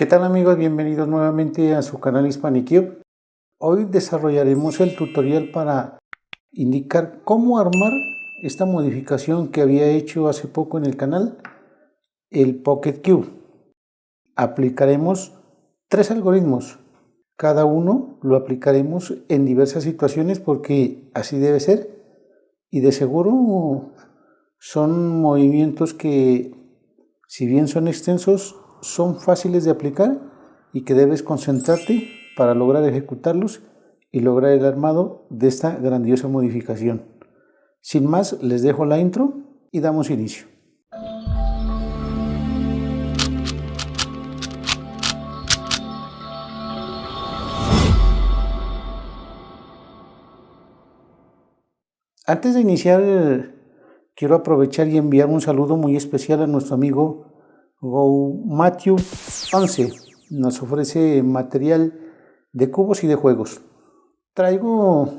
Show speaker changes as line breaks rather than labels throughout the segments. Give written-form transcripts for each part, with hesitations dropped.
¿Qué tal amigos? Bienvenidos nuevamente a su canal HispaniCube. Hoy desarrollaremos el tutorial para indicar cómo armar esta modificación que había hecho hace poco en el canal, el Pocket Cube. Aplicaremos 3 algoritmos. Cada uno lo aplicaremos en diversas situaciones porque así debe ser. Y de seguro son movimientos que, si bien son extensos, son fáciles de aplicar y que debes concentrarte para lograr ejecutarlos y lograr el armado de esta grandiosa modificación. Sin más, les dejo la intro y damos inicio. Antes de iniciar, quiero aprovechar y enviar un saludo muy especial a nuestro amigo GoMatthew11. Nos ofrece material de cubos y de juegos. Traigo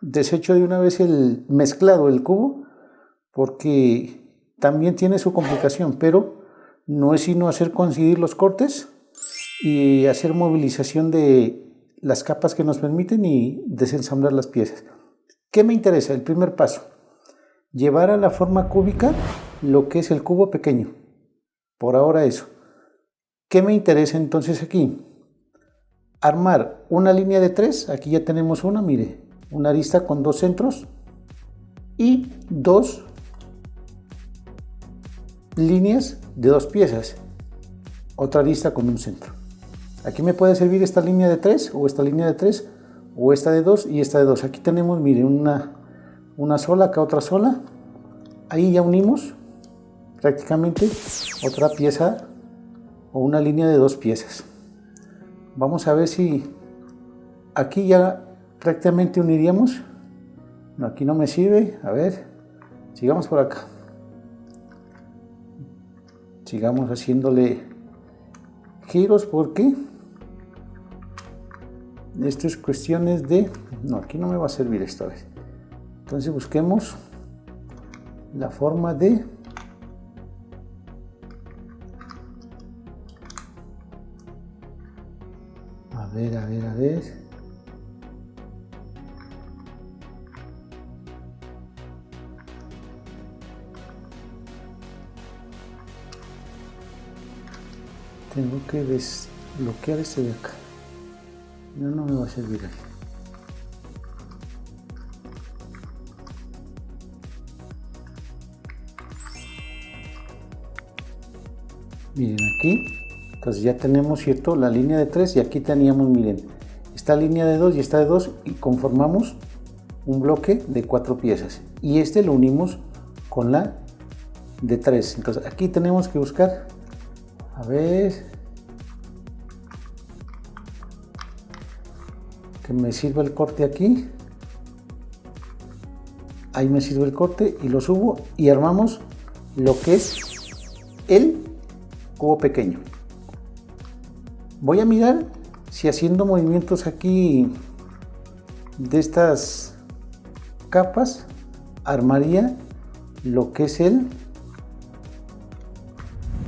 desecho de una vez el mezclado, el cubo, porque también tiene su complicación, pero no es sino hacer coincidir los cortes y hacer movilización de las capas que nos permiten y desensamblar las piezas. ¿Qué me interesa? El primer paso, llevar a la forma cúbica lo que es el cubo pequeño. Por ahora eso. ¿Qué me interesa entonces aquí? Armar una línea de 3, aquí ya tenemos una, mire, una arista con 2 centros y 2 líneas de 2 piezas, otra arista con un centro. Aquí me puede servir esta línea de 3 o esta línea de 3 o esta de 2 y esta de 2. Aquí tenemos, mire, una sola, acá otra sola. Ahí ya unimos prácticamente otra pieza o una línea de 2 piezas. Vamos a ver si aquí ya prácticamente uniríamos. No, aquí no me sirve. A ver, sigamos por acá. Sigamos haciéndole giros porque esto es cuestiones de... No, aquí no me va a servir esta vez. Entonces busquemos la forma de... A ver. Tengo que desbloquear este de acá. No me va a servir ahí. Miren aquí. Entonces ya tenemos, ¿cierto?, la línea de 3 y aquí teníamos, miren, esta línea de 2 y esta de 2 y conformamos un bloque de 4 piezas y este lo unimos con la de 3. Entonces aquí tenemos que buscar, a ver, que me sirva el corte aquí. Ahí me sirve el corte y lo subo y armamos lo que es el cubo pequeño. Voy a mirar si haciendo movimientos aquí de estas capas armaría lo que es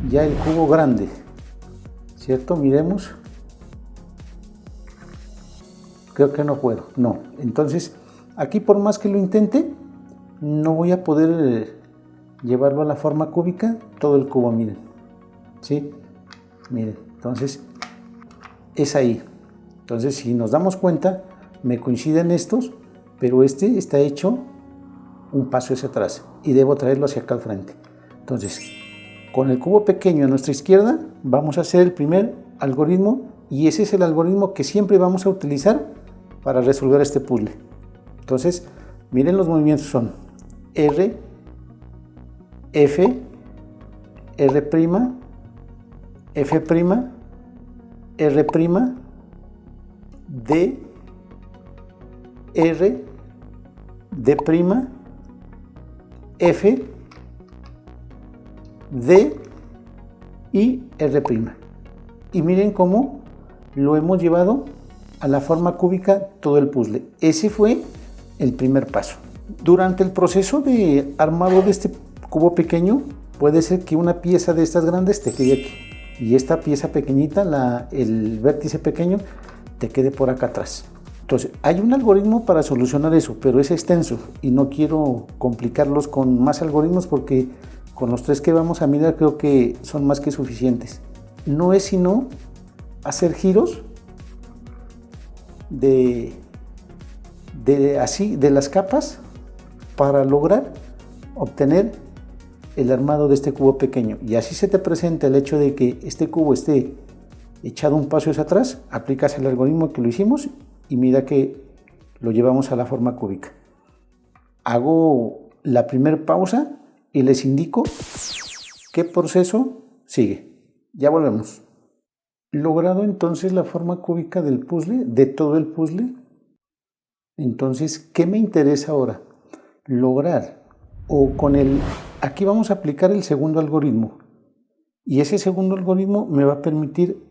ya el cubo grande, ¿cierto? Miremos. Creo que no puedo, no. Entonces aquí, por más que lo intente, no voy a poder llevarlo a la forma cúbica todo el cubo, miren, ¿sí? Miren, entonces es ahí. Entonces, si nos damos cuenta, me coinciden estos, pero este está hecho un paso hacia atrás y debo traerlo hacia acá al frente. Entonces, con el cubo pequeño a nuestra izquierda, vamos a hacer el primer algoritmo y ese es el algoritmo que siempre vamos a utilizar para resolver este puzzle. Entonces, miren, los movimientos son R, F, R', F', R', D, R, D', F, D y R'. Y miren cómo lo hemos llevado a la forma cúbica todo el puzzle. Ese fue el primer paso. Durante el proceso de armado de este cubo pequeño, puede ser que una pieza de estas grandes te quede aquí. y esta pieza pequeñita, el vértice pequeño, te quede por acá atrás. Entonces, hay un algoritmo para solucionar eso, pero es extenso y no quiero complicarlos con más algoritmos porque con los 3 que vamos a mirar creo que son más que suficientes. No es sino hacer giros de las capas para lograr obtener el armado de este cubo pequeño. Y así se te presenta el hecho de que este cubo esté echado un paso hacia atrás, aplicas el algoritmo que lo hicimos y mira que lo llevamos a la forma cúbica. Hago la primera pausa y les indico qué proceso sigue. Ya volvemos. Logrado entonces la forma cúbica del puzzle, de todo el puzzle, entonces, ¿qué me interesa ahora? Lograr, aquí vamos a aplicar el segundo algoritmo, y ese segundo algoritmo me va a permitir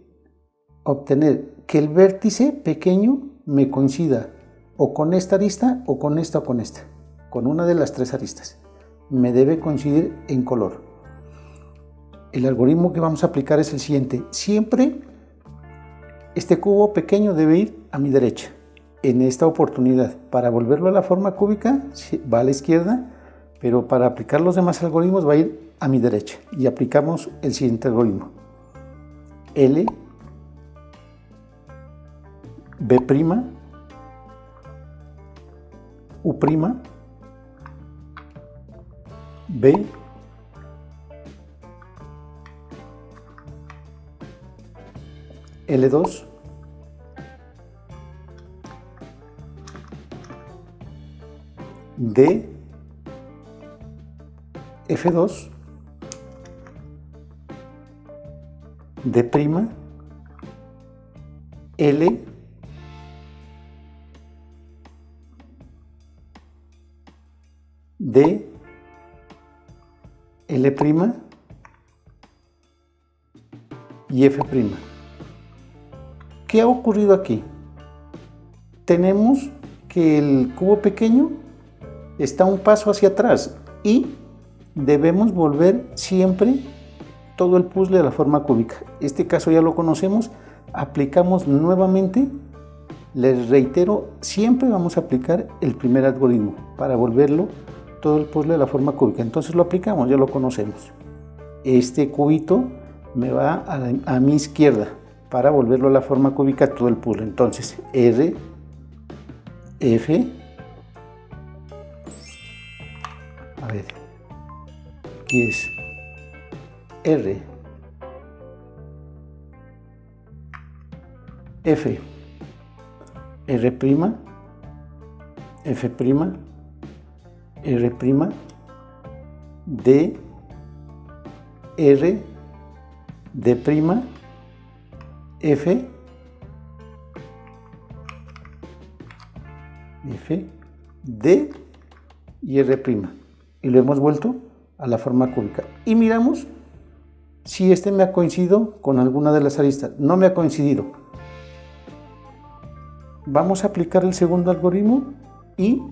obtener que el vértice pequeño me coincida o con esta arista o con esta o con esta, con una de las 3 aristas. Me debe coincidir en color. El algoritmo que vamos a aplicar es el siguiente. Siempre este cubo pequeño debe ir a mi derecha. En esta oportunidad, para volverlo a la forma cúbica, va a la izquierda, pero para aplicar los demás algoritmos va a ir a mi derecha. Y aplicamos el siguiente algoritmo. L, B', U', B, L2, D, F2, D', L, D, L' y F'. ¿Qué ha ocurrido aquí? Tenemos que el cubo pequeño está un paso hacia atrás y debemos volver siempre todo el puzzle a la forma cúbica. Este caso ya lo conocemos, aplicamos nuevamente, les reitero, siempre vamos a aplicar el primer algoritmo para volverlo todo el puzzle a la forma cúbica. Entonces lo aplicamos, ya lo conocemos. Este cubito me va a mi izquierda para volverlo a la forma cúbica todo el puzzle. Entonces R, F, a ver, aquí es R, F, R', F', R', D, R, D', F, F, D y R'. Y lo hemos vuelto a la forma cúbica. Y miramos si este me ha coincidido con alguna de las aristas. No me ha coincidido. Vamos a aplicar el segundo algoritmo y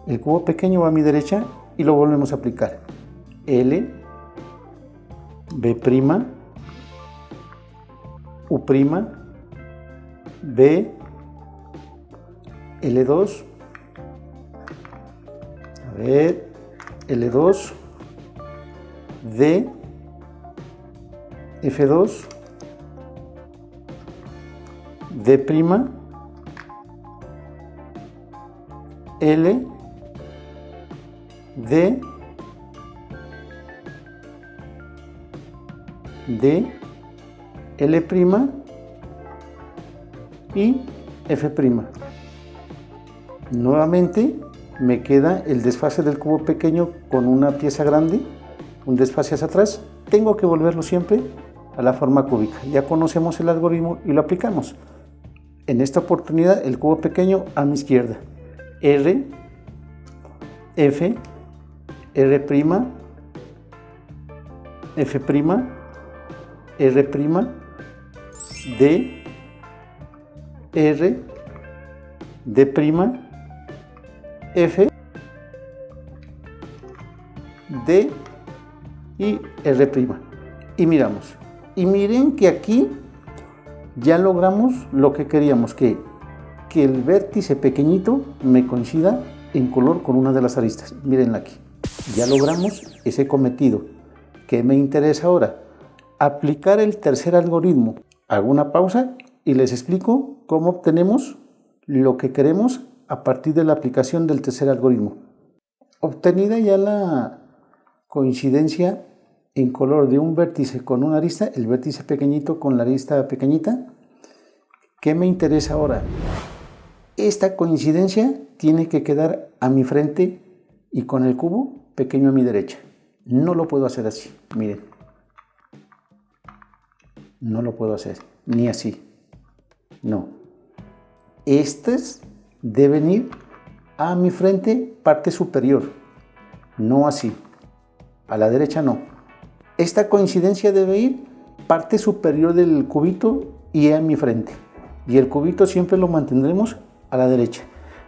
el cubo pequeño va a mi derecha y lo volvemos a aplicar. L, B', U', B, L2, a ver, L2, D, F2, D', L, D, D, L' y F'. Nuevamente me queda el desfase del cubo pequeño con una pieza grande, un desfase hacia atrás. Tengo que volverlo siempre a la forma cúbica. Ya conocemos el algoritmo y lo aplicamos. En esta oportunidad el cubo pequeño a mi izquierda. R, F, R', F', R', D, R, D', F, D y R'. Y miramos, Y miren que aquí ya logramos lo que queríamos, que el vértice pequeñito me coincida en color con una de las aristas. Mírenla aquí. Ya logramos ese cometido. ¿Qué me interesa ahora? Aplicar el tercer algoritmo. Hago una pausa y les explico cómo obtenemos lo que queremos a partir de la aplicación del tercer algoritmo. Obtenida ya la coincidencia en color de un vértice con una arista, el vértice pequeñito con la arista pequeñita, ¿qué me interesa ahora? Esta coincidencia tiene que quedar a mi frente y con el cubo pequeño a mi derecha. No lo puedo hacer así, miren. No lo puedo hacer, ni así. No. Estas deben ir a mi frente, parte superior. No así. A la derecha no. Esta coincidencia debe ir parte superior del cubito y a mi frente. Y el cubito siempre lo mantendremos a la derecha.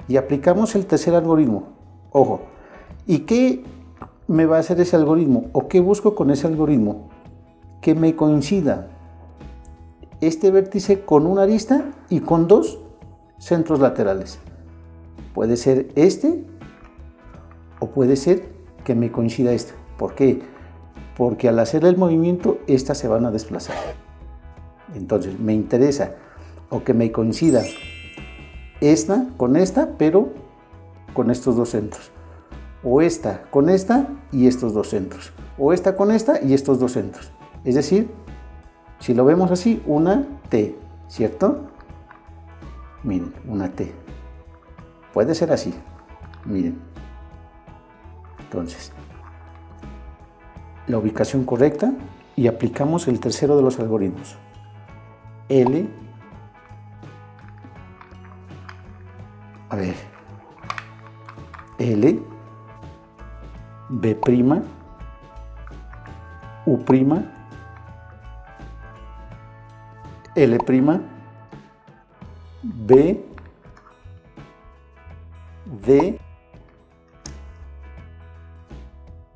Y aplicamos el tercer algoritmo. Ojo. ¿Y qué me va a hacer ese algoritmo? ¿O qué busco con ese algoritmo? Que me coincida este vértice con una arista y con dos centros laterales. Puede ser este o puede ser que me coincida este. ¿Por qué? Porque al hacer el movimiento, estas se van a desplazar. Entonces, me interesa o que me coincida esta con esta, pero con estos dos centros. O esta con esta y estos dos centros. O esta con esta y estos dos centros. Es decir, si lo vemos así, una T, ¿cierto? Miren, una T. Puede ser así, miren. Entonces, la ubicación correcta y aplicamos el tercero de los algoritmos. L, a ver, L, B', U', L', B, D,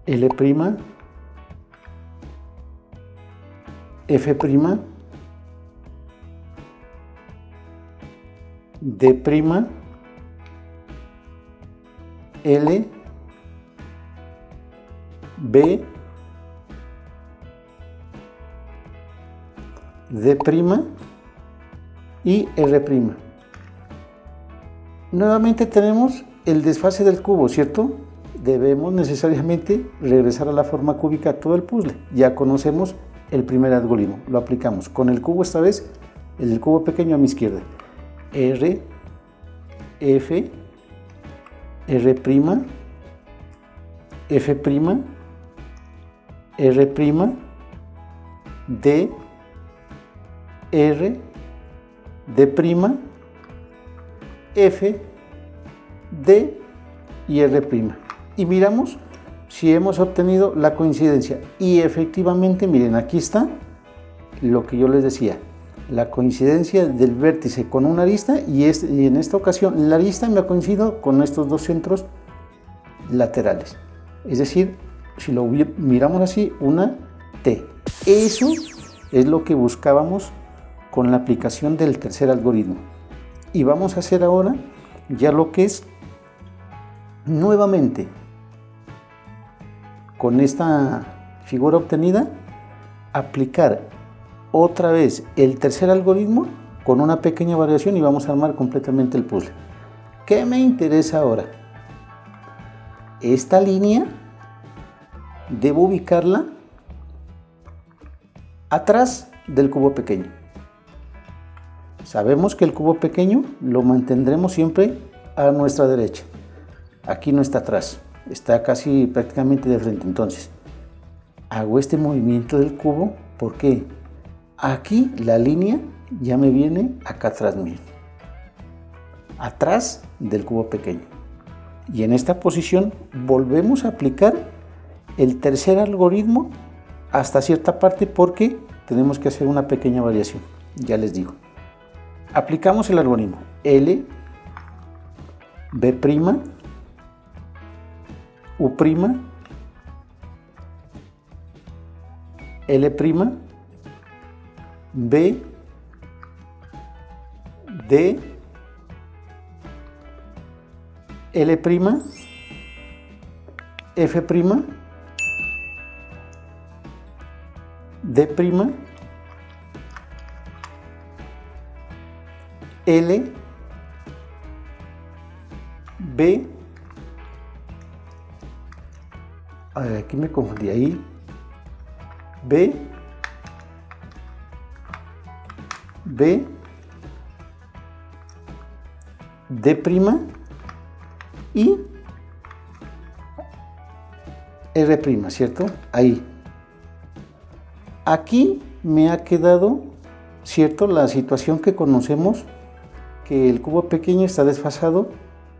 L', F', D', L, B, D' y R'. Nuevamente tenemos el desfase del cubo, ¿cierto? Debemos necesariamente regresar a la forma cúbica todo el puzzle. Ya conocemos el primer algoritmo, lo aplicamos con el cubo esta vez, el cubo pequeño a mi izquierda. R, F, R', F', R', D, R, D', F, D y R'. Y miramos si hemos obtenido la coincidencia. Y efectivamente, miren, aquí está lo que yo les decía. La coincidencia del vértice con una arista y en esta ocasión la arista me ha coincidido con estos dos centros laterales. Es decir, si lo miramos así, una T. Eso es lo que buscábamos con la aplicación del tercer algoritmo. Y vamos a hacer ahora ya lo que es nuevamente con esta figura obtenida, aplicar otra vez el tercer algoritmo con una pequeña variación y vamos a armar completamente el puzzle. ¿Qué me interesa ahora? Esta línea debo ubicarla atrás del cubo pequeño. Sabemos que el cubo pequeño lo mantendremos siempre a nuestra derecha. Aquí no está atrás, está casi prácticamente de frente. Entonces, hago este movimiento del cubo porque aquí la línea ya me viene acá atrás mío, atrás del cubo pequeño. Y en esta posición volvemos a aplicar el tercer algoritmo hasta cierta parte porque tenemos que hacer una pequeña variación. Ya les digo. Aplicamos el algoritmo L, B', U', L', B, D, L', F', D', L, B, a ver, aquí me confundí, ahí, B, D', y R', ¿cierto? Ahí. Aquí me ha quedado, ¿cierto?, la situación que conocemos, que el cubo pequeño está desfasado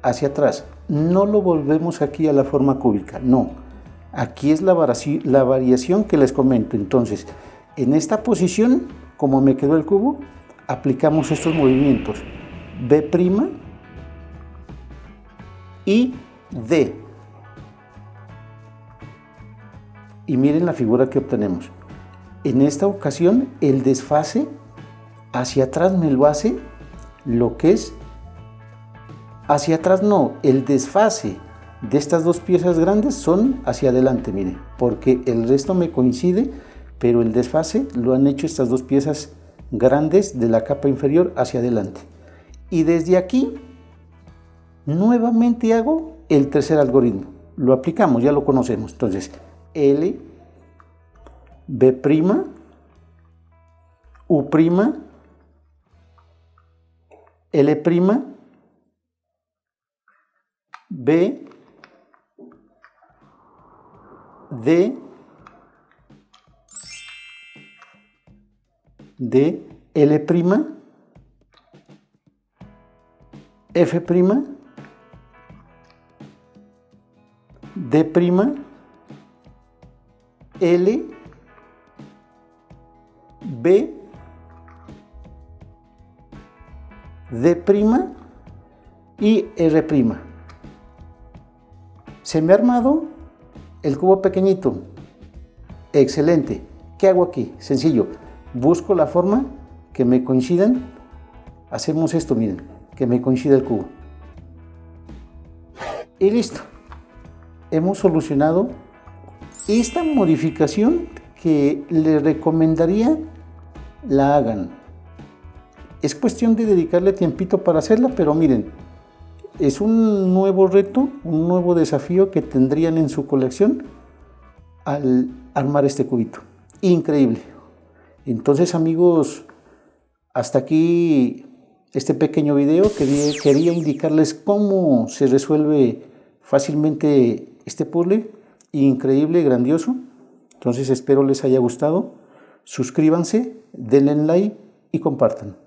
hacia atrás. No lo volvemos aquí a la forma cúbica, no. Aquí es la variación que les comento. Entonces, en esta posición, como me quedó el cubo, aplicamos estos movimientos. B' y D. Y miren la figura que obtenemos. En esta ocasión, el desfase hacia atrás me lo hace lo que es hacia atrás, no, el desfase de estas dos piezas grandes son hacia adelante, miren, porque el resto me coincide, pero el desfase lo han hecho estas dos piezas grandes de la capa inferior hacia adelante. Y desde aquí, nuevamente hago el tercer algoritmo. Lo aplicamos, ya lo conocemos. Entonces, L, B', U', L', B, D, L', F', D', L, B, D' y R'. Se me ha armado el cubo pequeñito. Excelente. ¿Qué hago aquí? Sencillo. Busco la forma que me coincidan. Hacemos esto, miren, que me coincida el cubo. Y listo. Hemos solucionado esta modificación que les recomendaría la hagan. Es cuestión de dedicarle tiempito para hacerla, pero miren, es un nuevo reto, un nuevo desafío que tendrían en su colección al armar este cubito. Increíble. Entonces, amigos, hasta aquí este pequeño video. Quería indicarles cómo se resuelve fácilmente este puzzle. Increíble, grandioso. Entonces, espero les haya gustado. Suscríbanse, denle like y compartan.